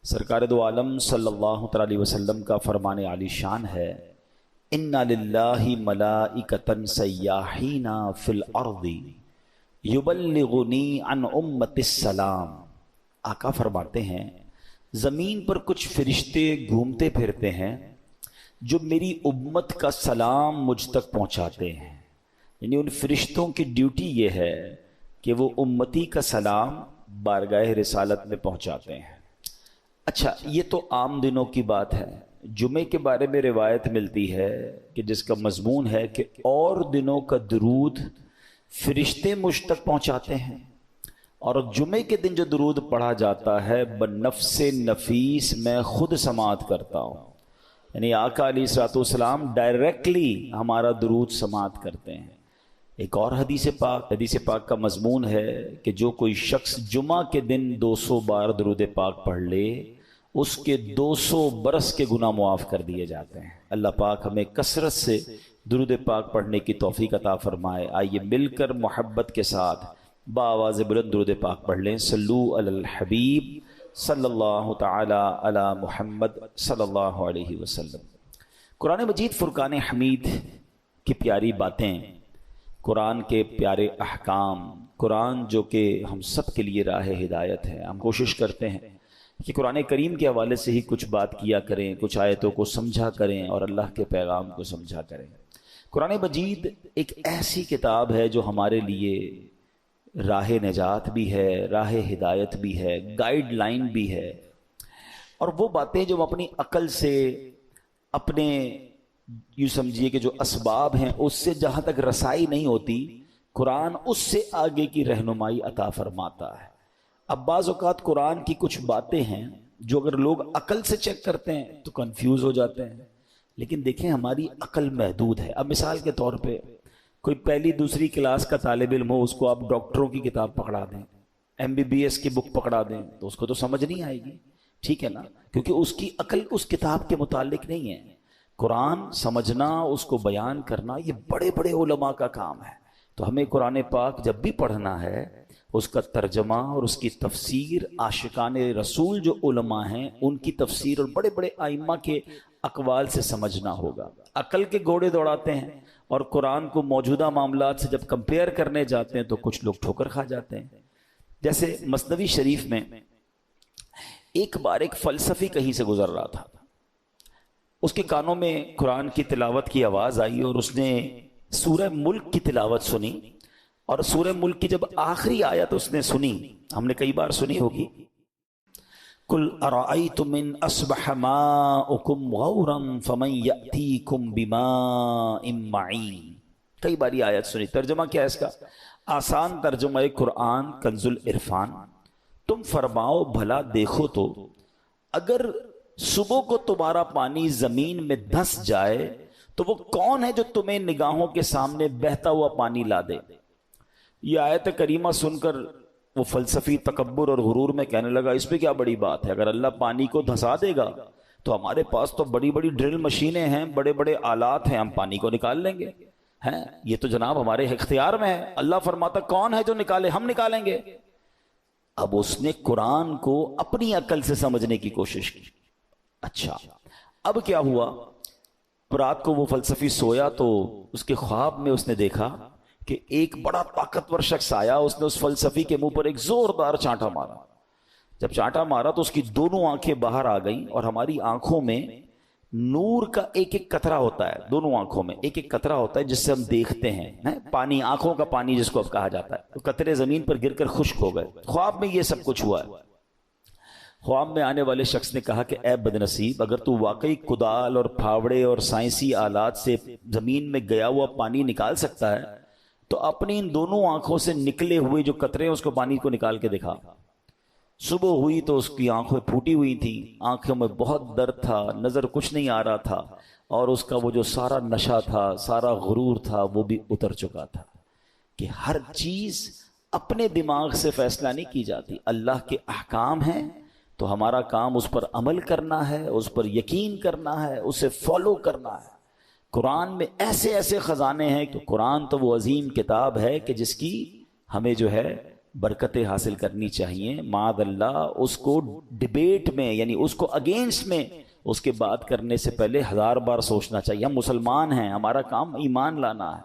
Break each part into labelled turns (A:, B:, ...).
A: سرکار دو عالم صلی اللہ تعالی وسلم کا فرمان عالی شان ہے، اِنَّ لِلَّهِ مَلَائِكَةً سَيَّاحِينَ فِي الْأَرْضِ يُبَلِّغُنِي عَنْ أُمَّةِ السَّلَامِ۔ آقا فرماتے ہیں زمین پر کچھ فرشتے گھومتے پھرتے ہیں جو میری امت کا سلام مجھ تک پہنچاتے ہیں، یعنی ان فرشتوں کی ڈیوٹی یہ ہے کہ وہ امتی کا سلام بارگاہ رسالت میں پہنچاتے ہیں۔ اچھا، یہ تو عام دنوں کی بات ہے۔ جمعے کے بارے میں روایت ملتی ہے کہ جس کا مضمون ہے کہ اور دنوں کا درود فرشتے مجھ تک پہنچاتے ہیں، اور جمعے کے دن جو درود پڑھا جاتا ہے بنفس نفیس میں خود سماعت کرتا ہوں، یعنی آقا علیہ الصلوۃ والسلام ڈائریکٹلی ہمارا درود سماعت کرتے ہیں۔ ایک اور حدیث پاک کا مضمون ہے کہ جو کوئی شخص جمعہ کے دن 200 بار درود پاک پڑھ لے اس کے 200 برس کے گناہ معاف کر دیے جاتے ہیں۔ اللہ پاک ہمیں کثرت سے درود پاک پڑھنے کی توفیق عطا فرمائے۔ آئیے مل کر محبت کے ساتھ بآواز بلند درود پاک پڑھ لیں۔ صلو علی الحبیب صلی اللہ تعالی علی محمد صلی اللہ علیہ وسلم۔ قرآن مجید فرقان حمید کی پیاری باتیں، قرآن کے پیارے احکام، قرآن جو کہ ہم سب کے لیے راہ ہدایت ہے۔ ہم کوشش کرتے ہیں کہ قرآن کریم کے حوالے سے ہی کچھ بات کیا کریں، کچھ آیتوں کو سمجھا کریں اور اللہ کے پیغام کو سمجھا کریں۔ قرآن مجید ایک ایسی کتاب ہے جو ہمارے لیے راہ نجات بھی ہے، راہ ہدایت بھی ہے، گائیڈ لائن بھی ہے، اور وہ باتیں جو ہم اپنی عقل سے، اپنے یوں سمجھیے کہ جو اسباب ہیں اس سے جہاں تک رسائی نہیں ہوتی، قرآن اس سے آگے کی رہنمائی عطا فرماتا ہے۔ اب بعض اوقات قرآن کی کچھ باتیں ہیں جو اگر لوگ عقل سے چیک کرتے ہیں تو کنفیوز ہو جاتے ہیں، لیکن دیکھیں ہماری عقل محدود ہے۔ اب مثال کے طور پہ کوئی پہلی دوسری کلاس کا طالب علم ہو، اس کو آپ ڈاکٹروں کی کتاب پکڑا دیں، MBBS کی بک پکڑا دیں تو اس کو تو سمجھ نہیں آئے گی، ٹھیک ہے نا، کیونکہ اس کی عقل اس کتاب کے متعلق نہیں ہے۔ قرآن سمجھنا، اس کو بیان کرنا، یہ بڑے بڑے علماء کا کام ہے۔ تو ہمیں قرآن پاک جب بھی پڑھنا ہے اس کا ترجمہ اور اس کی تفسیر عاشقان رسول جو علماء ہیں ان کی تفسیر اور بڑے بڑے ائمہ کے اقوال سے سمجھنا ہوگا۔ عقل کے گھوڑے دوڑاتے ہیں اور قرآن کو موجودہ معاملات سے جب کمپیئر کرنے جاتے ہیں تو کچھ لوگ ٹھوکر کھا جاتے ہیں۔ جیسے مثنوی شریف میں ایک بار ایک فلسفی کہیں سے گزر رہا تھا، اس کے کانوں میں قرآن کی تلاوت کی آواز آئی اور اس نے سورہ ملک کی تلاوت سنی، اور سورہ ملک کی جب آخری آیت اس نے سنی، ہم نے کئی بار سنی ہوگی، قُلْ أَرَأَيْتُمْ إِنْ أَصْبَحَ مَاؤُكُمْ غَوْرًا فَمَنْ يَأْتِيكُمْ بِمَاءٍ مَّعِينٍ، کئی بار یہ آیت سنی۔ ترجمہ کیا ہے اس کا؟ آسان ترجمہ قرآن کنز العرفان، تم فرماؤ بھلا دیکھو تو اگر صبح کو تمہارا پانی زمین میں دھس جائے تو وہ کون ہے جو تمہیں نگاہوں کے سامنے بہتا ہوا پانی لا دے؟ یہ آیت کریمہ سن کر وہ فلسفی تکبر اور غرور میں کہنے لگا اس پہ کیا بڑی بات ہے، اگر اللہ پانی کو دھسا دے گا تو ہمارے پاس تو بڑی بڑی ڈرل مشینیں ہیں، بڑے بڑے آلات ہیں، ہم پانی کو نکال لیں گے، ہیں یہ تو جناب ہمارے اختیار میں ہے۔ اللہ فرماتا کون ہے جو نکالے؟ ہم نکالیں گے۔ اب اس نے قرآن کو اپنی عقل سے سمجھنے کی کوشش کی۔ اچھا، اب کیا ہوا؟ رات کو وہ فلسفی سویا تو اس کے خواب میں اس نے دیکھا کہ ایک بڑا طاقتور شخص آیا، اس نے اس فلسفی کے منہ پر ایک زوردار چانٹا مارا۔ جب چانٹا مارا تو اس کی دونوں آنکھیں باہر آ گئیں، اور ہماری آنکھوں میں نور کا ایک ایک قطرہ ہوتا ہے، دونوں آنکھوں میں ایک ایک قطرہ ہوتا ہے جس سے ہم دیکھتے ہیں، پانی، آنکھوں کا پانی جس کو اب کہا جاتا ہے، تو قطرے زمین پر گر کر خشک ہو گئے۔ خواب میں یہ سب کچھ ہوا ہے۔ خواب میں آنے والے شخص نے کہا کہ اے بدنصیب، اگر تو واقعی کدال اور پھاوڑے اور سائنسی آلات سے زمین میں گیا ہوا پانی نکال سکتا ہے تو اپنی ان دونوں آنکھوں سے نکلے ہوئے جو قطرے ہیں اس کو پانی کو نکال کے دکھا۔ صبح ہوئی تو اس کی آنکھیں پھوٹی ہوئی تھیں، آنکھوں میں بہت درد تھا، نظر کچھ نہیں آ رہا تھا، اور اس کا وہ جو سارا نشہ تھا، سارا غرور تھا، وہ بھی اتر چکا تھا کہ ہر چیز اپنے دماغ سے فیصلہ نہیں کی جاتی، اللہ کے احکام ہیں تو ہمارا کام اس پر عمل کرنا ہے، اس پر یقین کرنا ہے، اسے فالو کرنا ہے۔ قرآن میں ایسے ایسے خزانے ہیں، تو قرآن تو وہ عظیم کتاب ہے کہ جس کی ہمیں جو ہے برکتیں حاصل کرنی چاہیے، معاذ اللہ اس کو ڈبیٹ میں یعنی اس کو اگینسٹ میں اس کے بات کرنے سے پہلے 1000 بار سوچنا چاہیے۔ ہم مسلمان ہیں، ہمارا کام ایمان لانا ہے۔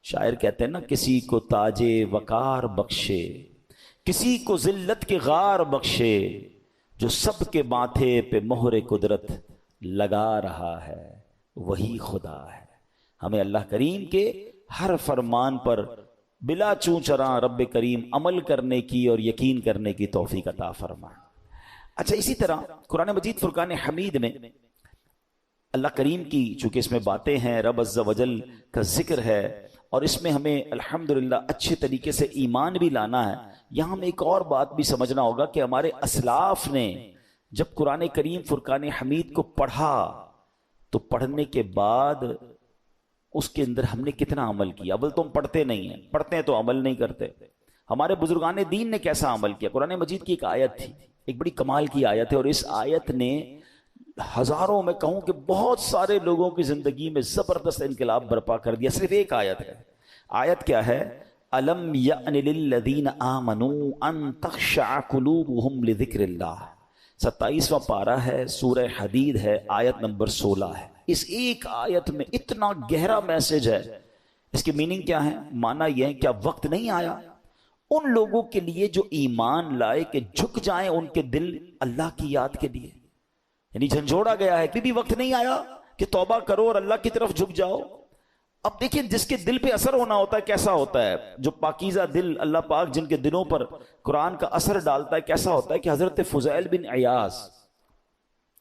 A: شاعر کہتے ہیں نا، کسی کو تاج وقار بخشے، کسی کو ذلت کے غار بخشے، جو سب کے ماتھے پہ مہر قدرت لگا رہا ہے وہی خدا ہے۔ ہمیں اللہ کریم کے ہر فرمان پر بلا چوں چراں رب کریم عمل کرنے کی اور یقین کرنے کی توفیق عطا فرما۔ اچھا، اسی طرح قرآن مجید فرقان حمید میں اللہ کریم کی چونکہ اس میں باتیں ہیں، رب عز و جل کا ذکر ہے، اور اس میں ہمیں الحمدللہ اچھے طریقے سے ایمان بھی لانا ہے۔ یہاں ہمیں ایک اور بات بھی سمجھنا ہوگا کہ ہمارے اسلاف نے جب قرآن کریم فرقان حمید کو پڑھا تو پڑھنے کے بعد اس کے اندر ہم نے کتنا عمل کیا؟ اول تو ہم پڑھتے نہیں ہیں، پڑھتے ہیں تو عمل نہیں کرتے۔ ہمارے بزرگان دین نے کیسا عمل کیا؟ قرآن مجید کی ایک آیت تھی، ایک بڑی کمال کی آیت ہے، اور اس آیت نے ہزاروں، میں کہوں کہ بہت سارے لوگوں کی زندگی میں زبردست انقلاب برپا کر دیا۔ صرف ایک آیت ہے۔ آیت کیا ہے؟ الم یأن للذین آمنوا ان تخشع قلوبہم لذکر اللہ، 27واں پارہ ہے، سورہ حدید ہے، آیت نمبر 16 ہے۔ اس ایک آیت میں اتنا گہرا میسج ہے۔ اس کی میننگ کیا ہے؟ معنی یہ ہے، کیا وقت نہیں آیا ان لوگوں کے لیے جو ایمان لائے کہ جھک جائیں ان کے دل اللہ کی یاد کے لیے؟ یعنی جھنجھوڑا گیا ہے کہ بھی وقت نہیں آیا کہ توبہ کرو اور اللہ کی طرف جھک جاؤ۔ اب دیکھیں، جس کے دل پہ اثر ہونا ہوتا ہے کیسا ہوتا ہے، جو پاکیزہ دل اللہ پاک جن کے دلوں پر قرآن کا اثر ڈالتا ہے کیسا ہوتا ہے، کہ حضرت فضیل بن عیاض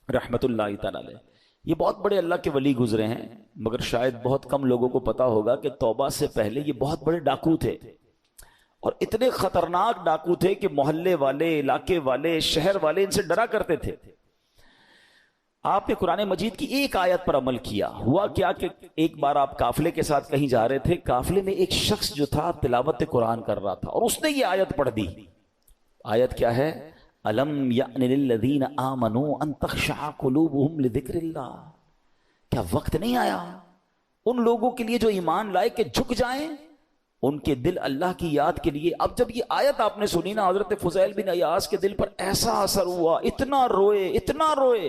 A: رحمت اللہ تعالی علیہ، یہ بہت بڑے اللہ کے ولی گزرے ہیں، مگر شاید بہت کم لوگوں کو پتا ہوگا کہ توبہ سے پہلے یہ بہت بڑے ڈاکو تھے، اور اتنے خطرناک ڈاکو تھے کہ محلے والے، علاقے والے، شہر والے ان سے ڈرا کرتے تھے۔ آپ نے قرآن مجید کی ایک آیت پر عمل کیا۔ ہوا کیا کہ ایک بار آپ قافلے کے ساتھ کہیں جا رہے تھے، قافلے میں ایک شخص جو تھا تلاوت قرآن کر رہا تھا، اور اس نے یہ آیت پڑھ دی۔ آیت کیا ہے؟ الم یأن للذین آمنوا ان تخشع قلوبہم لذکر اللہ، کیا وقت نہیں آیا ان لوگوں کے لیے جو ایمان لائے کہ جھک جائیں ان کے دل اللہ کی یاد کے لیے؟ اب جب یہ آیت آپ نے سنی نا، حضرت فضیل بن عیاض کے دل پر ایسا اثر ہوا، اتنا روئے،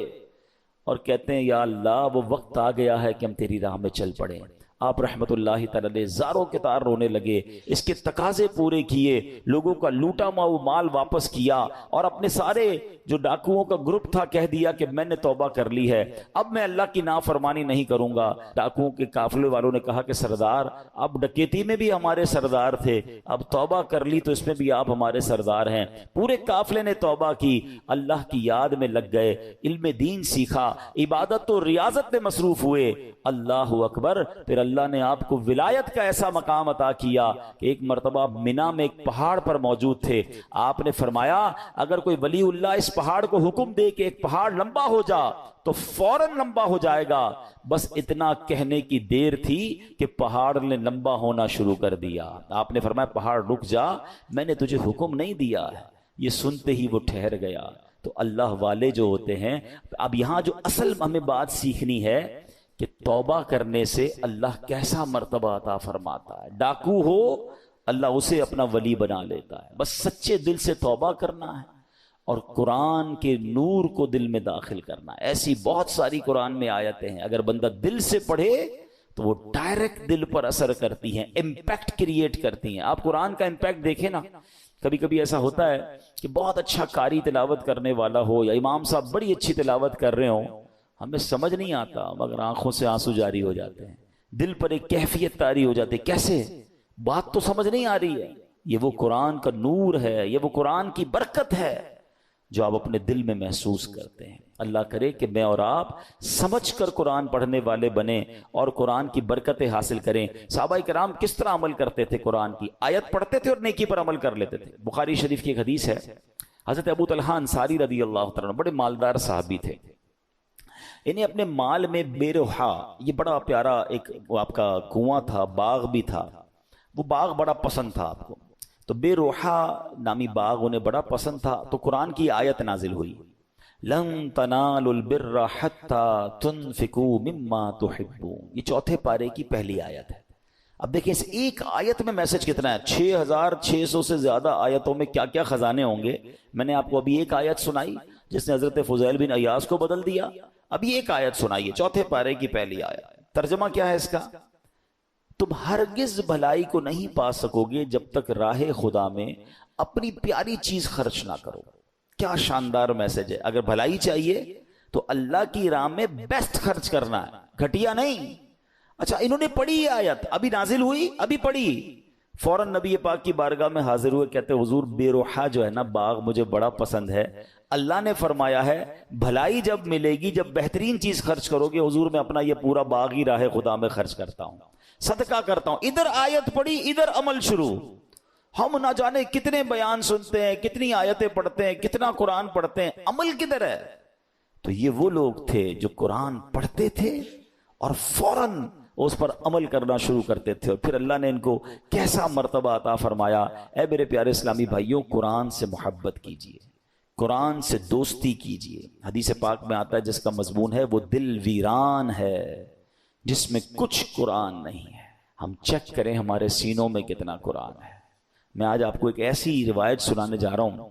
A: اور کہتے ہیں یا اللہ وہ وقت آ گیا ہے کہ ہم تیری راہ میں چل پڑیں۔ آپ رحمت اللہ تعالی علیہ زاروں کے تار رونے لگے، اس کے تقاضے پورے کیے، لوگوں کا لوٹا ہوا مال واپس کیا، اور اپنے سارے جو ڈاکوؤں کا گروپ تھا کہہ دیا کہ میں نے توبہ کر لی ہے، اب میں اللہ کی نافرمانی نہیں کروں گا۔ ڈاکوؤں کے قافلے والوں نے کہا کہ سردار، اب ڈکیتی میں بھی ہمارے سردار تھے، اب توبہ کر لی تو اس میں بھی آپ ہمارے سردار ہیں۔ پورے قافلے نے توبہ کی، اللہ کی یاد میں لگ گئے، علم دین سیکھا، عبادت و ریاضت میں مصروف ہوئے۔ اللہ اکبر! پھر اللہ نے آپ کو ولایت کا ایسا مقام عطا کیا کہ ایک مرتبہ مینا میں ایک پہاڑ پر موجود تھے، آپ نے فرمایا اگر کوئی ولی اللہ اس پہاڑ کو حکم دے کہ ایک پہاڑ لمبا ہو جا تو فوراً لمبا ہو جائے گا۔ بس اتنا کہنے کی دیر تھی کہ پہاڑ نے لمبا ہونا شروع کر دیا۔ آپ نے فرمایا پہاڑ رک جا، میں نے تجھے حکم نہیں دیا ہے۔ یہ سنتے ہی وہ ٹھہر گیا۔ تو اللہ والے جو ہوتے ہیں، اب یہاں جو اصل ہمیں بات سیکھنی ہے کہ توبہ کرنے سے اللہ کیسا مرتبہ عطا فرماتا ہے۔ ڈاکو ہو اللہ اسے اپنا ولی بنا لیتا ہے، بس سچے دل سے توبہ کرنا ہے اور قرآن کے نور کو دل میں داخل کرنا ہے۔ ایسی بہت ساری قرآن میں آیتیں ہیں، اگر بندہ دل سے پڑھے تو وہ ڈائریکٹ دل پر اثر کرتی ہیں، امپیکٹ کریٹ کرتی ہیں۔ آپ قرآن کا امپیکٹ دیکھیں نا، کبھی کبھی ایسا ہوتا ہے کہ بہت اچھا قاری تلاوت کرنے والا ہو یا امام صاحب بڑی اچھی تلاوت کر رہے ہوں، ہمیں سمجھ نہیں آتا مگر آنکھوں سے آنسو جاری ہو جاتے ہیں، دل پر ایک کیفیت طاری ہو جاتی ہے۔ کیسے؟ بات تو سمجھ نہیں آ رہی ہے۔ یہ وہ قرآن کا نور ہے، یہ وہ قرآن کی برکت ہے جو آپ اپنے دل میں محسوس کرتے ہیں۔ اللہ کرے کہ میں اور آپ سمجھ کر قرآن پڑھنے والے بنیں اور قرآن کی برکتیں حاصل کریں۔ صحابہ کرام کس طرح عمل کرتے تھے؟ قرآن کی آیت پڑھتے تھے اور نیکی پر عمل کر لیتے تھے۔ بخاری شریف کی ایک حدیث ہے، حضرت ابو طلحہ انصاری رضی اللہ تعالیٰ عنہ بڑے مالدار صحابی تھے، انہیں اپنے مال میں بے روحا، یہ بڑا پیارا ایک آپ کا کنواں تھا، باغ بھی تھا، وہ باغ بڑا پسند تھا آپ کو، تو بے روحا نامی باغ انہیں بڑا پسند تھا۔ تو قرآن کی آیت نازل ہوئی، لن تنالوا البر حتى تنفقوا مما تحبون، یہ چوتھے پارے کی پہلی آیت ہے۔ اب دیکھیں اس ایک آیت میں میسج کتنا ہے، 6600 سے زیادہ آیتوں میں کیا کیا خزانے ہوں گے. میں نے آپ کو ابھی ایک آیت سنائی جس نے حضرت فضیل بن عیاض کو بدل دیا. ابھی ایک آیت سنائیے، چوتھے پارے کی پہلی آیت. ترجمہ کیا ہے اس کا؟ تم ہرگز بھلائی کو نہیں پا سکو گے جب تک راہ خدا میں اپنی پیاری چیز خرچ نہ کرو. کیا شاندار میسج ہے. اگر بھلائی چاہیے تو اللہ کی راہ میں بیسٹ خرچ کرنا ہے، گھٹیا نہیں. اچھا انہوں نے پڑھی یہ آیت، ابھی نازل ہوئی، ابھی پڑھی، فوراً نبی پاک کی بارگاہ میں حاضر ہوئے، کہتے حضور بے روحہ جو ہے نا باغ مجھے بڑا پسند ہے، اللہ نے فرمایا ہے بھلائی جب ملے گی جب بہترین چیز خرچ کرو گے، حضور میں اپنا یہ پورا باغ ہی راہ خدا میں خرچ کرتا ہوں، صدقہ کرتا ہوں. ادھر آیت پڑھی، ادھر عمل شروع. ہم نہ جانے کتنے بیان سنتے ہیں، کتنی آیتیں پڑھتے ہیں، کتنا قرآن پڑھتے ہیں، عمل کدھر ہے؟ تو یہ وہ لوگ تھے جو قرآن پڑھتے تھے اور فوراً اس پر عمل کرنا شروع کرتے تھے. اور پھر اللہ نے ان کو کیسا مرتبہ عطا فرمایا. اے میرے پیارے اسلامی بھائیوں، قرآن سے محبت کیجئے، قرآن سے دوستی کیجئے. حدیث پاک میں آتا ہے جس کا مضمون ہے وہ دل ویران ہے جس میں کچھ قرآن نہیں ہے. ہم چیک کریں ہمارے سینوں میں کتنا قرآن ہے. میں آج آپ کو ایک ایسی روایت سنانے جا رہا ہوں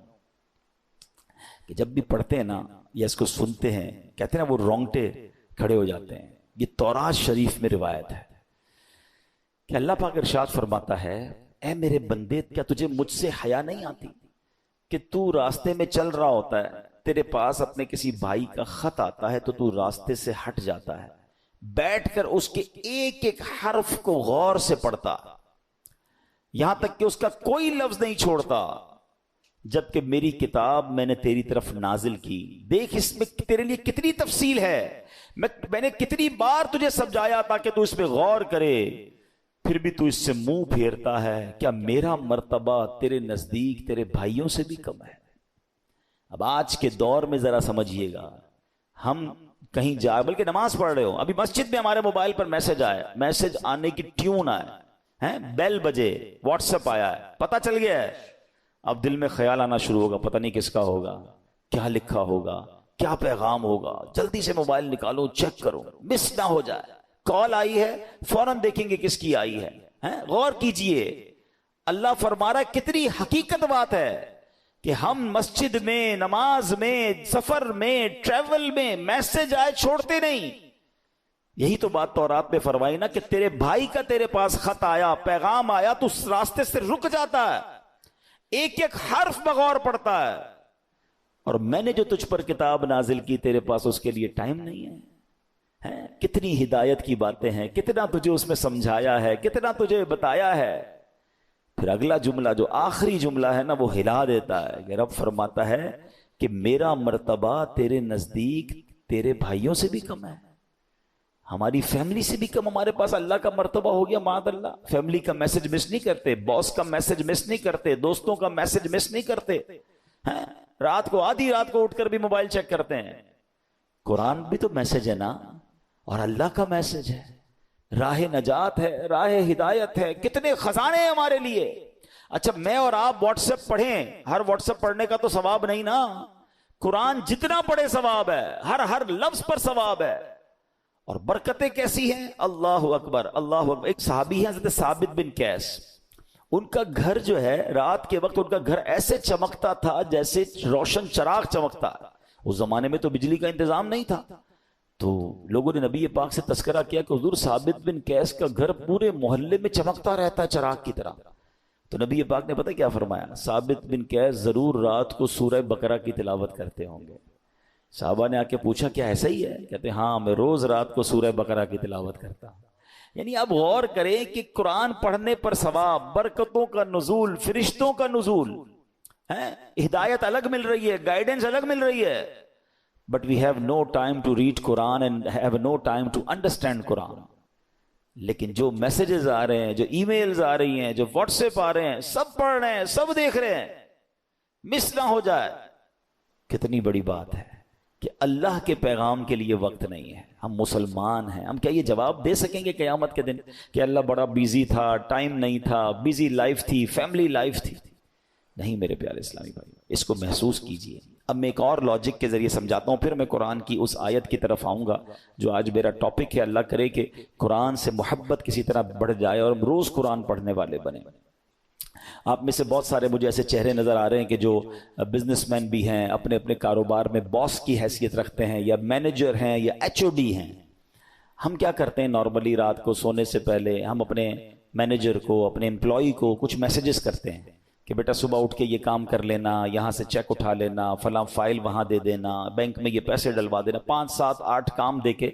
A: کہ جب بھی پڑھتے ہیں نا یا اس کو سنتے ہیں، کہتے ہیں نا وہ رونگٹے کھڑے ہو جاتے ہیں. یہ تورات شریف میں روایت ہے کہ اللہ پاک ارشاد فرماتا ہے، اے میرے بندے کیا تجھے مجھ سے حیا نہیں آتی کہ تو راستے میں چل رہا ہوتا ہے، تیرے پاس اپنے کسی بھائی کا خط آتا ہے تو راستے سے ہٹ جاتا ہے، بیٹھ کر اس کے ایک ایک حرف کو غور سے پڑھتا، یہاں تک کہ اس کا کوئی لفظ نہیں چھوڑتا، جبکہ میری کتاب میں نے تیری طرف نازل کی. دیکھ اس میں تیرے لیے کتنی تفصیل ہے، میں نے کتنی بار تجھے سمجھایا تاکہ تو اس پہ غور کرے، پھر بھی تو اس سے منہ پھیرتا ہے. کیا میرا مرتبہ تیرے نزدیک تیرے بھائیوں سے بھی کم ہے؟ اب آج کے دور میں ذرا سمجھیے گا، ہم کہیں جائے بلکہ نماز پڑھ رہے ہو، ابھی مسجد میں ہمارے موبائل پر میسج آیا، میسج آنے کی ٹیون آئے، بیل بجے، واٹس ایپ آیا ہے، پتہ چل گیا ہے. اب دل میں خیال آنا شروع ہوگا، پتہ نہیں کس کا ہوگا، کیا لکھا ہوگا، کیا پیغام ہوگا. جلدی سے موبائل نکالو، چیک کرو، مس نہ ہو جائے. کال آئی ہے فوراً دیکھیں گے کس کی آئی ہے. غور کیجئے، اللہ فرما رہا ہے کتنی حقیقت بات ہے کہ ہم مسجد میں، نماز میں، سفر میں، ٹریول میں میسج آئے چھوڑتے نہیں. یہی تو بات تورات میں فرمائی نا کہ تیرے بھائی کا تیرے پاس خط آیا، پیغام آیا تو اس راستے سے رک جاتا ہے، ایک ایک حرف بغور پڑتا ہے. اور میں نے جو تجھ پر کتاب نازل کی تیرے پاس اس کے لیے ٹائم نہیں ہے. کتنی ہدایت کی باتیں ہیں، کتنا تجھے اس میں سمجھایا ہے، کتنا تجھے بتایا ہے. پھر اگلا جملہ جو آخری جملہ ہے نا وہ ہلا دیتا ہے کہ رب فرماتا ہے کہ میرا مرتبہ تیرے نزدیک تیرے بھائیوں سے بھی کم ہے، ہماری فیملی سے بھی کم ہمارے پاس اللہ کا مرتبہ ہو گیا. معاذ اللہ، فیملی کا میسج مس نہیں کرتے، باس کا میسج مس نہیں کرتے، دوستوں کا میسج مس نہیں کرتے، رات کو آدھی رات کو اٹھ کر بھی موبائل چیک کرتے ہیں. قرآن بھی تو میسج ہے نا، اور اللہ کا میسج ہے، راہ نجات ہے، راہ ہدایت ہے، کتنے خزانے ہیں ہمارے لیے. اچھا میں اور آپ واٹس ایپ پڑھیں، ہر واٹس ایپ پڑھنے کا تو ثواب نہیں نا، قرآن جتنا پڑھے ثواب ہے، ہر لفظ پر ثواب ہے. اور برکتیں کیسی ہیں، اللہ اکبر اللہ اکبر. ایک صحابی ہیں حضرت ثابت بن قیس، ان کا گھر جو ہے رات کے وقت ان کا گھر ایسے چمکتا تھا جیسے روشن چراغ چمکتا. اس زمانے میں تو بجلی کا انتظام نہیں تھا، تو لوگوں نے نبی پاک سے تذکرہ کیا کہ حضور ثابت بن قیس کا گھر پورے محلے میں چمکتا رہتا ہے چراغ کی طرح. تو نبی پاک نے پتہ کیا فرمایا، ثابت بن قیس ضرور رات کو سورہ بقرہ کی تلاوت کرتے ہوں گے. صحابہ نے آ کے پوچھا کیا ایسا ہی ہے؟ کہتے ہاں میں روز رات کو سورہ بقرہ کی تلاوت کرتا ہوں. یعنی اب غور کریں کہ قرآن پڑھنے پر ثواب، برکتوں کا نزول، فرشتوں کا نزول ہے، ہدایت الگ مل رہی ہے، گائیڈنس الگ مل رہی ہے. But we have no time to read Quran and have no time to understand Quran. لیکن جو میسیجز آ رہے ہیں، جو ای میلز آ رہی ہیں، جو واٹس ایپ آ رہے ہیں، سب پڑھ رہے ہیں، سب دیکھ رہے ہیں، مس نہ ہو جائے. کتنی بڑی بات ہے کہ اللہ کے پیغام کے لیے وقت نہیں ہے. ہم مسلمان ہیں، ہم کیا یہ جواب دے سکیں گے قیامت کے دن کہ اللہ بڑا بیزی تھا، ٹائم نہیں تھا، بیزی لائف تھی، فیملی لائف تھی؟ نہیں میرے پیارے اسلامی بھائی، اس کو محسوس کیجئے. اب میں ایک اور لاجک کے ذریعے سمجھاتا ہوں، پھر میں قرآن کی اس آیت کی طرف آؤں گا جو آج میرا ٹاپک ہے۔ اللہ کرے کہ قرآن سے محبت کسی طرح بڑھ جائے اور ہم روز قرآن پڑھنے والے بنے۔ آپ میں سے بہت سارے مجھے ایسے چہرے نظر آ رہے ہیں کہ جو بزنس مین بھی ہیں، اپنے اپنے کاروبار میں باس کی حیثیت رکھتے ہیں، یا مینیجر ہیں، یا ایچ او ڈی ہیں۔ ہم کیا کرتے ہیں نارملی رات کو سونے سے پہلے ہم اپنے مینیجر کو، اپنے امپلائی کو کچھ میسیجز کرتے ہیں کہ بیٹا صبح اٹھ کے یہ کام کر لینا، یہاں سے چیک اٹھا لینا، فلاں فائل وہاں دے دینا، بینک میں یہ پیسے ڈلوا دینا۔ 5 7 8 کام دے کے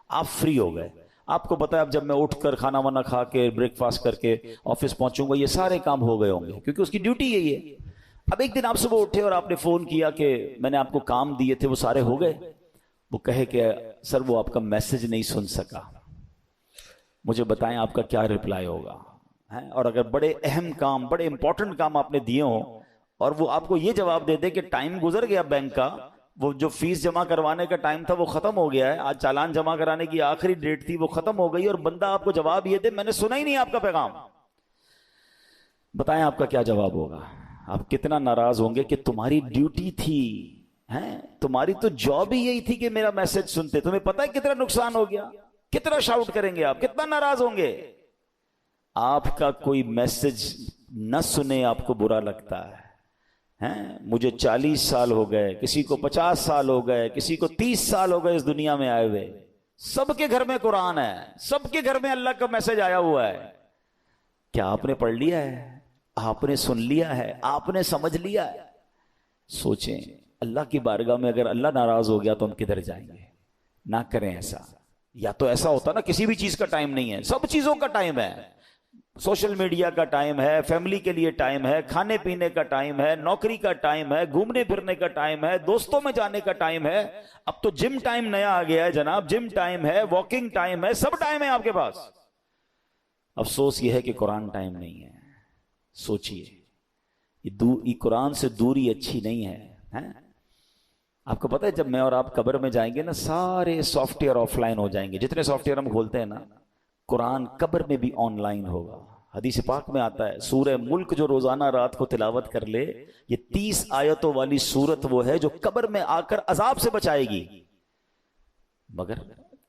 A: آپ فری ہو گئے۔ آپ کو پتا ہے اب جب میں اٹھ کر کھانا وانا کھا کے بریک فاسٹ کر کے آفس پہنچوں گا یہ سارے کام ہو گئے ہوں گے، کیونکہ اس کی ڈیوٹی یہی ہے۔ اب ایک دن آپ صبح اٹھے اور آپ نے فون کیا کہ میں نے آپ کو کام دیے تھے وہ سارے ہو گئے، وہ کہے کہ سر وہ آپ کا میسج نہیں سن سکا، مجھے بتائیں آپ کا کیا رپلائی ہوگا؟ اور اگر بڑے اہم کام، بڑے امپورٹنٹ کام آپ نے دیے ہوں اور وہ آپ کو یہ جواب دے دے کہ ٹائم گزر گیا بینک کا، وہ جو فیس جمع کروانے کا ٹائم تھا وہ ختم ہو گیا ہے، آج چالان جمع کرانے کی آخری ڈیٹ تھی وہ ختم ہو گئی، اور بندہ آپ کو جواب یہ دے میں نے سنا ہی نہیں آپ کا پیغام، بتائیں آپ کا کیا جواب ہوگا؟ آپ کتنا ناراض ہوں گے کہ تمہاری ڈیوٹی تھی، تمہاری تو جاب ہی یہی تھی کہ میرا میسج سنتے۔ تمہیں پتہ ہے کتنا نقصان ہو گیا؟ کتنا شاؤٹ کریں گے آپ، کتنا ناراض ہوں گے؟ آپ کا کوئی میسج نہ سنے آپ کو برا لگتا ہے۔ مجھے 40 سال ہو گئے، کسی کو 50 سال ہو گئے، کسی کو 30 سال ہو گئے اس دنیا میں آئے ہوئے، سب کے گھر میں قرآن ہے، سب کے گھر میں اللہ کا میسج آیا ہوا ہے۔ کیا آپ نے پڑھ لیا ہے؟ آپ نے سن لیا ہے؟ آپ نے سمجھ لیا ہے؟ سوچیں اللہ کی بارگاہ میں اگر اللہ ناراض ہو گیا تو ہم کدھر جائیں گے؟ نہ کریں ایسا۔ یا تو ایسا ہوتا نا کسی بھی چیز کا ٹائم نہیں ہے، سب چیزوں کا ٹائم ہے، سوشل میڈیا کا ٹائم ہے، فیملی کے لیے ٹائم ہے، کھانے پینے کا ٹائم ہے، نوکری کا ٹائم ہے، گھومنے پھرنے کا ٹائم ہے، دوستوں میں جانے کا ٹائم ہے، اب تو جم ٹائم نیا آ گیا ہے جناب، جم ٹائم ہے، واکنگ ٹائم ہے، سب ٹائم ہے آپ کے پاس۔ افسوس یہ ہے کہ قرآن ٹائم نہیں ہے۔ سوچئے یہ قرآن سے دوری اچھی نہیں ہے۔ آپ کو پتہ ہے جب میں اور آپ قبر میں جائیں گے نا سارے سافٹ ویئر آف لائن ہو جائیں گے، جتنے سافٹ ویئر ہم کھولتے ہیں نا، قرآن قبر میں بھی آن لائن ہوگا۔ حدیث پاک میں آتا ہے سورہ ملک جو روزانہ رات کو تلاوت کر لے، یہ 30 آیتوں والی سورت وہ ہے جو قبر میں آ کر عذاب سے بچائے گی، مگر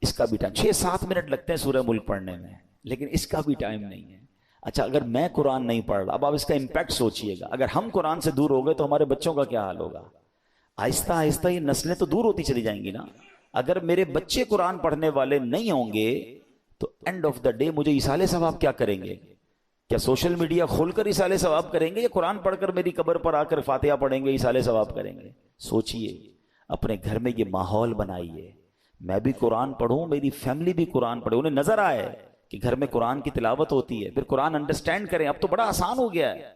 A: اس کا بھی ٹائم 6-7 منٹ لگتے ہیں سورہ ملک پڑھنے میں، لیکن اس کا بھی ٹائم نہیں ہے۔ اچھا اگر میں قرآن نہیں پڑھ رہا، اب آپ اس کا امپیکٹ سوچئے گا، اگر ہم قرآن سے دور ہو گئے تو ہمارے بچوں کا کیا حال ہوگا؟ آہستہ آہستہ یہ نسلیں تو دور ہوتی چلی جائیں گی نا۔ اگر میرے بچے قرآن پڑھنے والے نہیں ہوں گے تو اینڈ آف دا ڈے مجھے ایصال ثواب کیا کریں گے؟ کیا سوشل میڈیا کھول کر ایصال ثواب کریں گے یا قرآن پڑھ کر میری قبر پر آ کر فاتحہ پڑھیں گے ایصال ثواب کریں گے؟ سوچئے، اپنے گھر میں یہ ماحول بنائیے، میں بھی قرآن پڑھوں، میری فیملی بھی قرآن پڑھے، انہیں نظر آئے کہ گھر میں قرآن کی تلاوت ہوتی ہے، پھر قرآن انڈرسٹینڈ کریں۔ اب تو بڑا آسان ہو گیا ہے،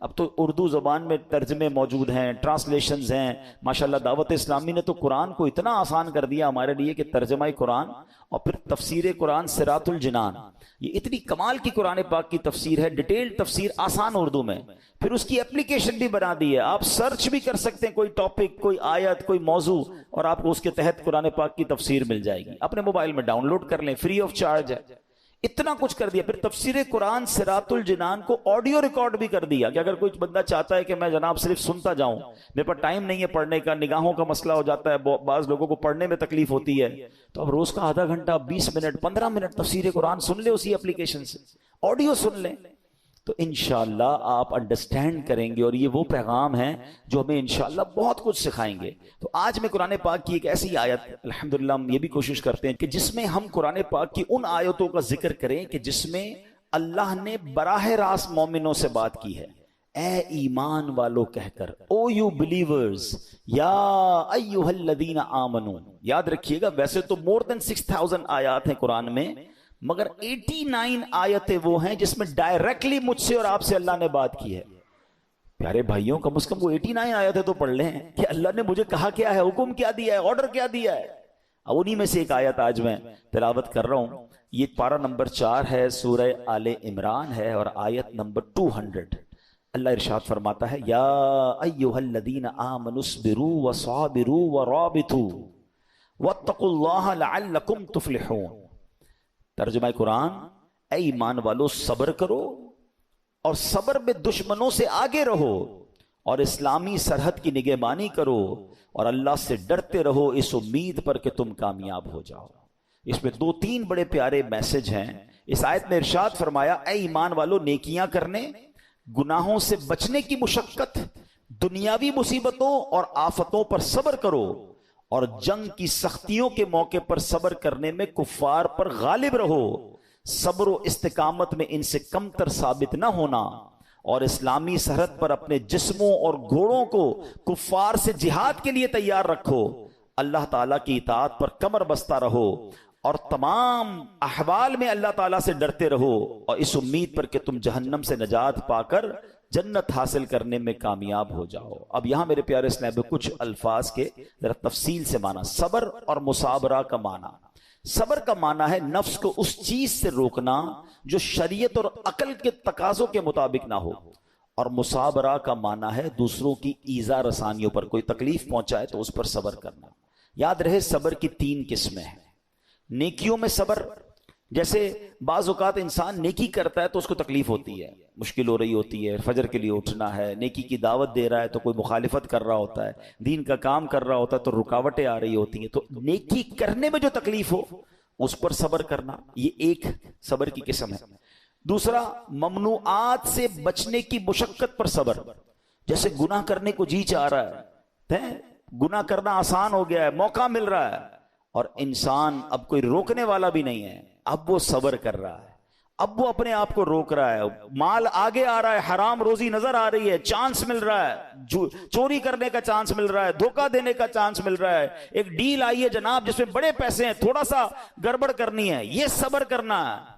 A: اب تو اردو زبان میں ترجمے موجود ہیں، ٹرانسلیشنز ہیں، ماشاءاللہ دعوت اسلامی نے تو قرآن کو اتنا آسان کر دیا ہمارے لیے کہ ترجمہ قرآن اور پھر تفسیر قرآن صراط الجنان، یہ اتنی کمال کی قرآن پاک کی تفسیر ہے، ڈیٹیل تفسیر آسان اردو میں، پھر اس کی اپلیکیشن بھی بنا دی ہے، آپ سرچ بھی کر سکتے ہیں کوئی ٹاپک، کوئی آیت، کوئی موضوع، اور آپ کو اس کے تحت قرآن پاک کی تفسیر مل جائے گی، اپنے موبائل میں ڈاؤن لوڈ کر لیں، فری آف چارج ہے۔ اتنا کچھ کر دیا، پھر تفسیر قرآن صراط الجنان کو آڈیو ریکارڈ بھی کر دیا کہ اگر کوئی بندہ چاہتا ہے کہ میں جناب صرف سنتا جاؤں، میرے پاس ٹائم نہیں ہے پڑھنے کا، نگاہوں کا مسئلہ ہو جاتا ہے، بعض لوگوں کو پڑھنے میں تکلیف ہوتی ہے، تو اب روز کا آدھا گھنٹہ 20 منٹ 15 منٹ تفسیر قرآن سن لے اسی اپلیکیشن سے، آڈیو سن لیں، تو انشاءاللہ آپ انڈرسٹینڈ کریں گے، اور یہ وہ پیغام ہیں جو ہمیں انشاءاللہ بہت کچھ سکھائیں گے۔ تو آج میں قرآن پاک کی ایک ایسی آیت، الحمدللہ ہم یہ بھی کوشش کرتے ہیں کہ جس میں ہم قرآن پاک کی ان آیتوں کا ذکر کریں کہ جس میں اللہ نے براہ راست مومنوں سے بات کی ہے، اے ایمان والو کہہ کر، او یو بلیورز، یا ایھا الذین آمنو۔ یاد رکھیے گا ویسے تو more than 6000 آیات ہیں قرآن میں، مگر 89 آیتیں وہ ہیں جس میں ڈائریکٹلی مجھ سے اور آپ سے اللہ نے بات کی ہے۔ پیارے بھائیوں کم از کم وہ 89 آیتیں تو پڑھ لیں کہ اللہ نے مجھے کہا کیا ہے، حکم کیا دیا ہے، آرڈر کیا دیا ہے۔ اب انہی میں سے ایک آیت آج میں تلاوت کر رہا ہوں، یہ پارہ نمبر 4 ہے، سورہ آل عمران ہے، اور آیت نمبر 200۔ اللہ ارشاد فرماتا ہے، یا ایھا الذین آمنوا اصبروا وصابروا ورابطوا واتقوا اللہ لعلکم تفلحون۔ ترجمہ قرآن، اے ایمان والو صبر کرو اور صبر میں دشمنوں سے آگے رہو اور اسلامی سرحد کی نگہبانی کرو اور اللہ سے ڈرتے رہو اس امید پر کہ تم کامیاب ہو جاؤ۔ اس میں 2-3 بڑے پیارے میسج ہیں۔ اس آیت میں ارشاد فرمایا، اے ایمان والو، نیکیاں کرنے، گناہوں سے بچنے کی مشقت، دنیاوی مصیبتوں اور آفتوں پر صبر کرو، اور جنگ کی سختیوں کے موقع پر صبر کرنے میں کفار پر غالب رہو۔ صبر و استقامت میں ان سے کمتر ثابت نہ ہونا، اور اسلامی سرحد پر اپنے جسموں اور گھوڑوں کو کفار سے جہاد کے لیے تیار رکھو۔ اللہ تعالیٰ کی اطاعت پر کمر بستہ رہو، اور تمام احوال میں اللہ تعالیٰ سے ڈرتے رہو، اور اس امید پر کہ تم جہنم سے نجات پا کر جنت حاصل کرنے میں کامیاب ہو جاؤ۔ اب یہاں میرے پیارے اسلام میں کچھ الفاظ کے ذرا تفصیل سے معنی۔ صبر اور مصابرہ کا معنی، صبر کا معنی ہے نفس کو اس چیز سے روکنا جو شریعت اور عقل کے تقاضوں کے مطابق نہ ہو، اور مصابرہ کا معنی ہے دوسروں کی ایذا رسانیوں پر، کوئی تکلیف پہنچائے تو اس پر صبر کرنا۔ یاد رہے صبر کی 3 قسمیں ہیں۔ نیکیوں میں صبر، جیسے بعض اوقات انسان نیکی کرتا ہے تو اس کو تکلیف ہوتی ہے، مشکل ہو رہی ہوتی ہے، فجر کے لیے اٹھنا ہے، نیکی کی دعوت دے رہا ہے تو کوئی مخالفت کر رہا ہوتا ہے، دین کا کام کر رہا ہوتا ہے تو رکاوٹیں آ رہی ہوتی ہیں، تو نیکی کرنے میں جو تکلیف ہو اس پر صبر کرنا، یہ ایک صبر کی قسم ہے۔ دوسرا، ممنوعات سے بچنے کی مشقت پر صبر، جیسے گناہ کرنے کو جی چاہ رہا ہے، گناہ کرنا آسان ہو گیا ہے، موقع مل رہا ہے، اور انسان اب کوئی روکنے والا بھی نہیں ہے، اب وہ صبر کر رہا ہے، اب وہ اپنے آپ کو روک رہا ہے، مال آگے آ رہا ہے، حرام روزی نظر آ رہی ہے، چانس مل رہا ہے، چوری کرنے کا چانس مل رہا ہے، دھوکہ دینے کا چانس مل رہا ہے، ایک ڈیل آئی ہے جناب جس میں بڑے پیسے ہیں، تھوڑا سا گڑبڑ کرنی ہے، یہ صبر کرنا ہے۔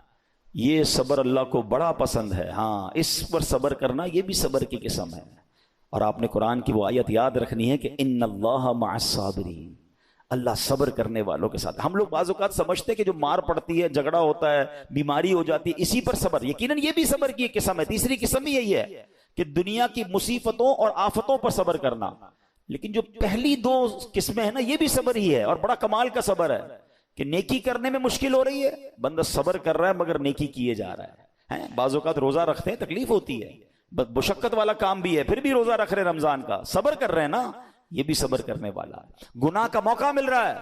A: یہ صبر اللہ کو بڑا پسند ہے، ہاں اس پر صبر کرنا یہ بھی صبر کی قسم ہے۔ اور آپ نے قرآن کی وہ آیت یاد رکھنی ہے کہ ان اللہ مع الصابرین، اللہ صبر کرنے والوں کے ساتھ۔ ہم لوگ بعض اوقات سمجھتے ہیں کہ جو مار پڑتی ہے، جھگڑا ہوتا ہے، بیماری ہو جاتی ہے، اسی پر صبر، یقیناً یہ بھی صبر کی ایک قسم ہے۔ تیسری قسم بھی یہی ہے کہ دنیا کی مصیبتوں اور آفتوں پر صبر کرنا، لیکن جو پہلی 2 قسمیں ہیں نا، یہ بھی صبر ہی ہے، اور بڑا کمال کا صبر ہے کہ نیکی کرنے میں مشکل ہو رہی ہے، بندہ صبر کر رہا ہے مگر نیکی کیے جا رہا ہے۔ بعض اوقات روزہ رکھتے ہیں، تکلیف ہوتی ہے، مشقت والا کام بھی ہے، پھر بھی روزہ رکھ رہے رمضان کا، صبر کر رہے ہیں نا، یہ بھی صبر کرنے والا ہے۔ گناہ کا موقع مل رہا ہے،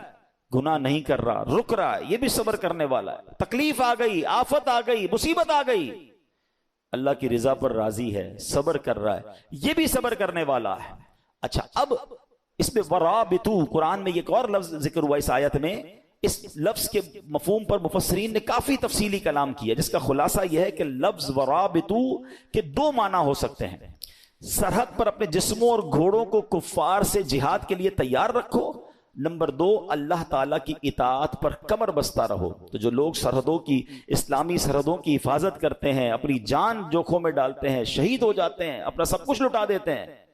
A: گناہ نہیں کر رہا، رک رہا ہے، یہ بھی صبر کرنے والا ہے۔ تکلیف آ گئی، آفت آ گئی، مصیبت آ گئی، اللہ کی رضا پر راضی ہے، صبر کر رہا ہے، یہ بھی صبر کرنے والا ہے۔ اچھا، اب اس میں ورابطو، قرآن میں ایک اور لفظ ذکر ہوا اس آیت میں، اس لفظ کے مفہوم پر مفسرین نے کافی تفصیلی کلام کیا، جس کا خلاصہ یہ ہے کہ لفظ ورابطو کے 2 معنی ہو سکتے ہیں۔ سرحد پر اپنے جسموں اور گھوڑوں کو کفار سے جہاد کے لیے تیار رکھو۔ نمبر 2، اللہ تعالیٰ کی اطاعت پر کمر بستہ رہو۔ تو جو لوگ سرحدوں کی، اسلامی سرحدوں کی حفاظت کرتے ہیں، اپنی جان جوکھوں میں ڈالتے ہیں، شہید ہو جاتے ہیں، اپنا سب کچھ لٹا دیتے ہیں،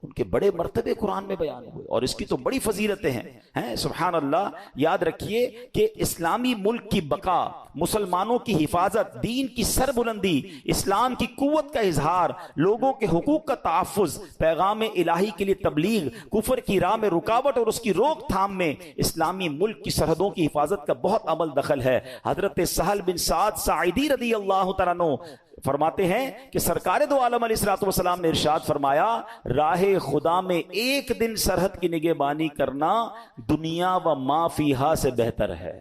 A: ان کے بڑے مرتبے قرآن میں بیان ہوئے، اور اس کی تو بڑی فضیلتیں ہیں۔ سبحان اللہ، یاد رکھیے کہ اسلامی ملک کی بقا، مسلمانوں کی حفاظت، دین کی سربلندی، اسلام کی قوت کا اظہار، لوگوں کے حقوق کا تحفظ، پیغام الہی کے لیے تبلیغ، کفر کی راہ میں رکاوٹ اور اس کی روک تھام میں اسلامی ملک کی سرحدوں کی حفاظت کا بہت عمل دخل ہے۔ حضرت سہل بن سعد ساعدی رضی اللہ تعالیٰ عنہ فرماتے ہیں کہ سرکار دو عالم علیہ الصلوۃ والسلام نے ارشاد فرمایا، راہ خدا میں ایک دن سرحد کی نگہبانی کرنا دنیا و ما فیہا سے بہتر ہے۔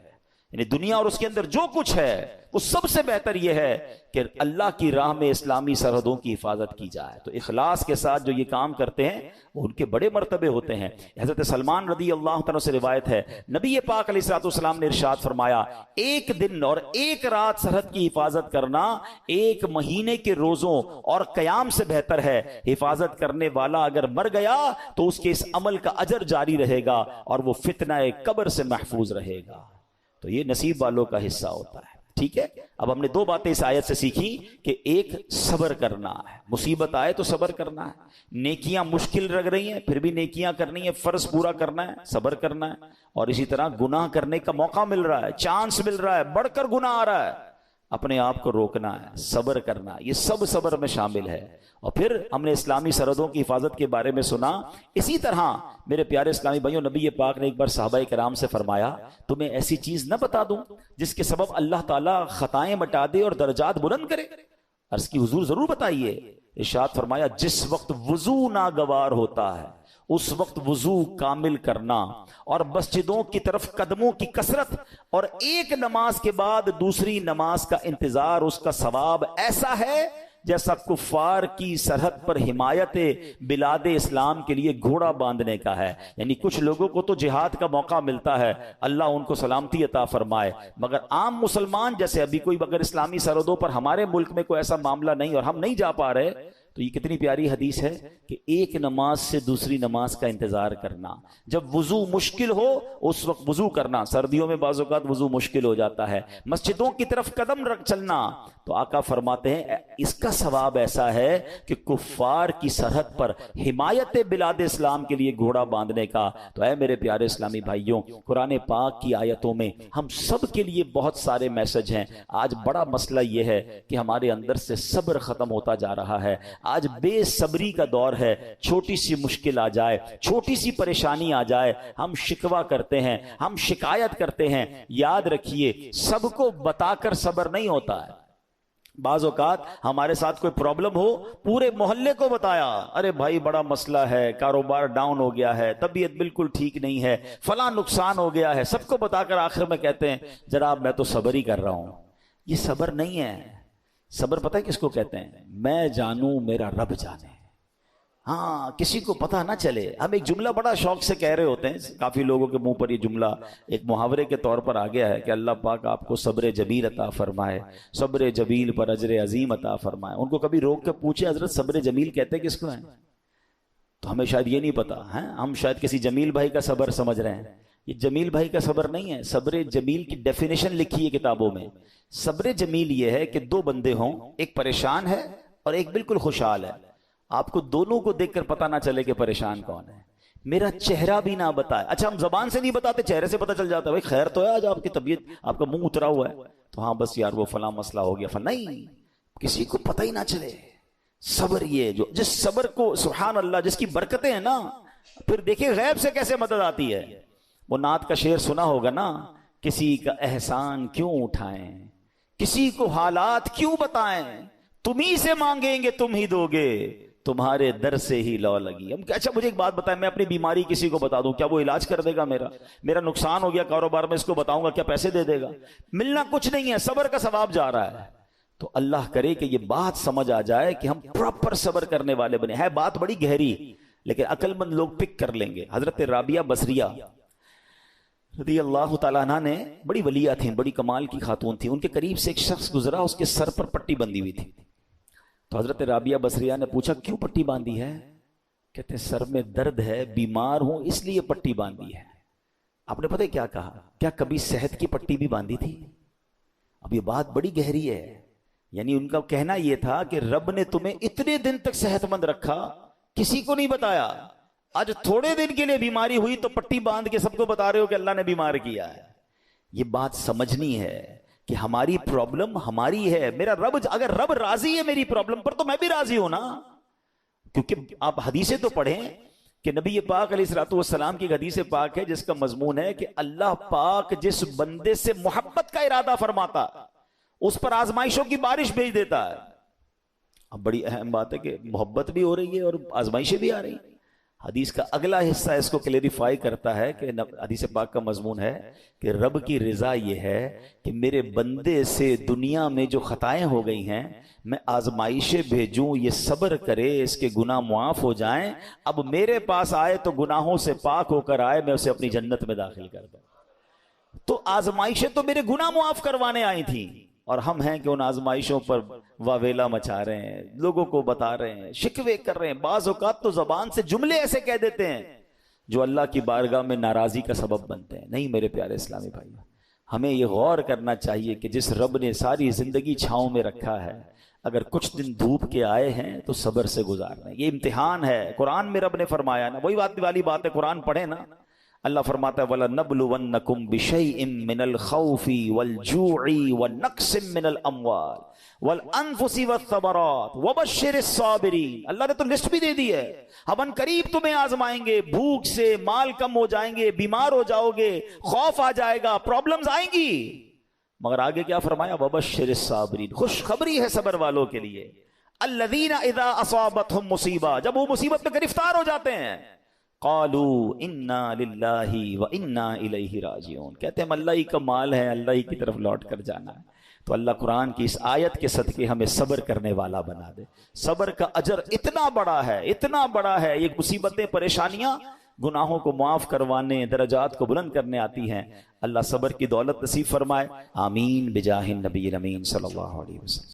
A: یعنی دنیا اور اس کے اندر جو کچھ ہے وہ سب سے بہتر یہ ہے کہ اللہ کی راہ میں اسلامی سرحدوں کی حفاظت کی جائے۔ تو اخلاص کے ساتھ جو یہ کام کرتے ہیں وہ ان کے بڑے مرتبے ہوتے ہیں۔ حضرت سلمان رضی اللہ تعالیٰ سے روایت ہے، نبی پاک علیہ الصلوۃ والسلام نے ارشاد فرمایا، ایک دن اور ایک رات سرحد کی حفاظت کرنا 1 مہینے کے روزوں اور قیام سے بہتر ہے۔ حفاظت کرنے والا اگر مر گیا تو اس کے اس عمل کا اجر جاری رہے گا اور وہ فتنہ قبر سے محفوظ رہے گا۔ تو یہ نصیب والوں کا حصہ ہوتا ہے۔ ٹھیک ہے، اب ہم نے 2 باتیں اس آیت سے سیکھی کہ ایک صبر کرنا ہے، مصیبت آئے تو صبر کرنا ہے، نیکیاں مشکل لگ رہی ہیں پھر بھی نیکیاں کرنی ہے، فرض پورا کرنا ہے، صبر کرنا ہے، اور اسی طرح گناہ کرنے کا موقع مل رہا ہے، چانس مل رہا ہے، بڑھ کر گناہ آ رہا ہے، اپنے آپ کو روکنا ہے، صبر کرنا، یہ سب صبر میں شامل ہے۔ اور پھر ہم نے اسلامی سرحدوں کی حفاظت کے بارے میں سنا۔ اسی طرح میرے پیارے اسلامی بھائیوں، نبی پاک نے ایک بار صحابہ کرام سے فرمایا، تمہیں ایسی چیز نہ بتا دوں جس کے سبب اللہ تعالیٰ خطائیں مٹا دے اور درجات بلند کرے؟ عرض کی حضور ضرور بتائیے۔ ارشاد فرمایا جس وقت وضو ناگوار ہوتا ہے اس وقت وضو کامل کرنا اور مسجدوں کی طرف قدموں کی کثرت اور ایک نماز کے بعد دوسری نماز کا انتظار، اس کا ثواب ایسا ہے جیسا کفار کی سرحد پر حمایت بلاد اسلام کے لیے گھوڑا باندھنے کا ہے۔ یعنی کچھ لوگوں کو تو جہاد کا موقع ملتا ہے، اللہ ان کو سلامتی عطا فرمائے، مگر عام مسلمان جیسے ابھی کوئی اگر اسلامی سرحدوں پر ہمارے ملک میں کوئی ایسا معاملہ نہیں اور ہم نہیں جا پا رہے، تو یہ کتنی پیاری حدیث ہے کہ ایک نماز سے دوسری نماز کا انتظار کرنا، جب وضو مشکل ہو اس وقت وضو کرنا، سردیوں میں بعض اوقات وضو مشکل ہو جاتا ہے، مسجدوں کی طرف قدم رکھ چلنا، تو آقا فرماتے ہیں اس کا ثواب ایسا ہے کہ کفار کی سرحد پر حمایت بلاد اسلام کے لیے گھوڑا باندھنے کا۔ تو اے میرے پیارے اسلامی بھائیوں، قرآن پاک کی آیتوں میں ہم سب کے لیے بہت سارے میسج ہیں۔ آج بڑا مسئلہ یہ ہے کہ ہمارے اندر سے صبر ختم ہوتا جا رہا ہے، آج بے صبری کا دور ہے، چھوٹی سی مشکل آ جائے، چھوٹی سی پریشانی آ جائے، ہم شکوہ کرتے ہیں، ہم شکایت کرتے ہیں۔ یاد رکھیے سب کو بتا کر صبر نہیں ہوتا ہے، بعض اوقات ہمارے ساتھ کوئی پرابلم ہو پورے محلے کو بتایا، ارے بھائی بڑا مسئلہ ہے، کاروبار ڈاؤن ہو گیا ہے، طبیعت بالکل ٹھیک نہیں ہے، فلاں نقصان ہو گیا ہے، سب کو بتا کر آخر میں کہتے ہیں جناب میں تو صبر ہی کر رہا ہوں۔ یہ صبر نہیں ہے، صبر پتہ ہے کس کو کہتے ہیں؟ میں جانوں میرا رب جانے۔ ہاں کسی کو پتہ نہ چلے۔ ہم ایک جملہ بڑا شوق سے کہہ رہے ہوتے ہیں، کافی لوگوں کے منہ پر یہ جملہ ایک محاورے کے طور پر آ گیا ہے کہ اللہ پاک آپ کو صبر جمیل عطا فرمائے، صبر جمیل پر اجر عظیم عطا فرمائے۔ ان کو کبھی روک کے پوچھے حضرت صبر جمیل کہتے کس کو ہیں؟ تو ہمیں شاید یہ نہیں پتا ہے، ہم شاید کسی جمیل بھائی کا صبر سمجھ رہے ہیں۔ یہ جمیل بھائی کا صبر نہیں ہے، صبر جمیل کی ڈیفینیشن لکھی ہے کتابوں میں۔ صبر جمیل یہ ہے کہ دو بندے ہوں، ایک پریشان ہے اور ایک بالکل خوشحال ہے، آپ کو دونوں کو دیکھ کر پتہ نہ چلے کہ پریشان کون ہے، میرا چہرہ بھی نہ بتائے۔ اچھا ہم زبان سے نہیں بتاتے، چہرے سے پتہ چل جاتا ہے، بھائی خیر تو ہے آج آپ کی طبیعت، آپ کا منہ اترا ہوا ہے، تو ہاں بس یار وہ فلاں مسئلہ ہو گیا فلاں، نہیں کسی کو پتہ ہی نہ چلے۔ صبر یہ جو جس صبر کو سبحان اللہ جس کی برکتیں ہیں نا، پھر دیکھیں غیب سے کیسے مدد آتی ہے۔ وہ نعت کا شعر سنا ہوگا نا، کسی کا احسان کیوں اٹھائیں، کسی کو حالات کیوں بتائیں، تم ہی سے مانگیں گے تم ہی دو گے، تمہارے در سے ہی لو لگی۔ ہم اچھا مجھے ایک بات بتائیں، میں اپنی بیماری کسی کو بتا دوں کیا وہ علاج کر دے گا؟ میرا نقصان ہو گیا کاروبار میں، اس کو بتاؤں گا کیا پیسے دے دے گا؟ ملنا کچھ نہیں ہے، صبر کا ثواب جا رہا ہے۔ تو اللہ کرے کہ یہ بات سمجھ آ جائے کہ ہم پراپر صبر کرنے والے بنے ہیں۔ بات بڑی گہری لیکن عقل مند لوگ پک کر لیں گے۔ حضرت رابعہ بصریہ رضی اللہ تعالیٰ عنہ نے، بڑی ولیہ تھیں، بڑی کمال کی خاتون تھی، ان کے قریب سے ایک شخص گزرا، اس کے سر پر پٹی بندھی ہوئی تھی۔ تو حضرت رابعہ بصریہ نے پوچھا کیوں پٹی باندھی ہے؟ کہتے ہیں سر میں درد ہے، بیمار ہوں اس لیے پٹی باندھی ہے۔ آپ نے پتہ کیا کہا؟ کیا کبھی صحت کی پٹی بھی باندھی تھی؟ اب یہ بات بڑی گہری ہے، یعنی ان کا کہنا یہ تھا کہ رب نے تمہیں اتنے دن تک صحت مند رکھا، کسی کو نہیں بتایا، آج تھوڑے دن کے لیے بیماری ہوئی تو پٹی باندھ کے سب کو بتا رہے ہو کہ اللہ نے بیمار کیا ہے۔ یہ بات سمجھنی ہے کہ ہماری پرابلم ہماری ہے، میرا رب اگر رب راضی ہے میری پرابلم پر تو میں بھی راضی ہوں نا۔ کیونکہ آپ حدیثیں تو پڑھیں کہ نبی پاک علیہ الصلوۃ والسلام کی حدیث پاک ہے جس کا مضمون ہے کہ اللہ پاک جس بندے سے محبت کا ارادہ فرماتا اس پر آزمائشوں کی بارش بھیج دیتا ہے۔ اب بڑی اہم بات ہے کہ محبت بھی ہو رہی ہے اور آزمائشیں بھی آ رہی ہیں۔ حدیث کا اگلا حصہ اس کو کلیریفائی کرتا ہے کہ حدیث پاک کا مضمون ہے کہ رب کی رضا یہ ہے کہ میرے بندے سے دنیا میں جو خطائیں ہو گئی ہیں میں آزمائشیں بھیجوں، یہ صبر کرے، اس کے گناہ معاف ہو جائیں، اب میرے پاس آئے تو گناہوں سے پاک ہو کر آئے، میں اسے اپنی جنت میں داخل کر دوں۔ تو آزمائشیں تو میرے گناہ معاف کروانے آئی تھیں، اور ہم ہیں کہ ان آزمائشوں پر واویلا مچا رہے ہیں، لوگوں کو بتا رہے ہیں، شکوے کر رہے ہیں، بعض اوقات تو زبان سے جملے ایسے کہہ دیتے ہیں جو اللہ کی بارگاہ میں ناراضی کا سبب بنتے ہیں۔ نہیں میرے پیارے اسلامی بھائی، ہمیں یہ غور کرنا چاہیے کہ جس رب نے ساری زندگی چھاؤں میں رکھا ہے، اگر کچھ دن دھوپ کے آئے ہیں تو صبر سے گزارنا ہے، یہ امتحان ہے۔ قرآن میں رب نے فرمایا نا، وہی بات والی بات ہے، قرآن پڑھے نا، اللہ فرماتا ہے وَلَنَبْلُوَنَّكُمْ بِشَيْءٍ مِّنَ الْخَوْفِ وَالْجُوعِ وَالنَّقْصٍ مِّنَ الْأَمْوَالِ وَالْأَنفُسِ وَالثَّمَرَاتِ وَبَشِّرِ الصَّابِرِينَ۔ اللہ نے تو لسٹ بھی دے دی ہے، ہم ان قریب تمہیں آزمائیں گے، بھوک سے مال کم ہو جائیں گے، بیمار ہو جاؤ گے، خوف آ جائے گا، پرابلمز آئیں گی، مگر آگے کیا فرمایا؟ وَبَشِّرِ الصَّابِرِينَ، خوشخبری ہے صبر والوں کے لیے۔ الذین اذا اصابتهم مصیبہ، جب وہ مصیبت میں گرفتار ہو جاتے ہیں، قالوا انا للہ وانا الیہ راجعون، کہتے ہیں ہم اللہ ہی کا مال ہے، اللہ ہی کی طرف لوٹ کر جانا ہے۔ تو اللہ قرآن کی اس آیت کے صدقے ہمیں صبر کرنے والا بنا دے۔ صبر کا اجر اتنا بڑا ہے، اتنا بڑا ہے، یہ مصیبتیں پریشانیاں گناہوں کو معاف کروانے، درجات کو بلند کرنے آتی ہیں۔ اللہ صبر کی دولت نصیب فرمائے، آمین بجاہ النبی الامین صلی اللہ علیہ وسلم۔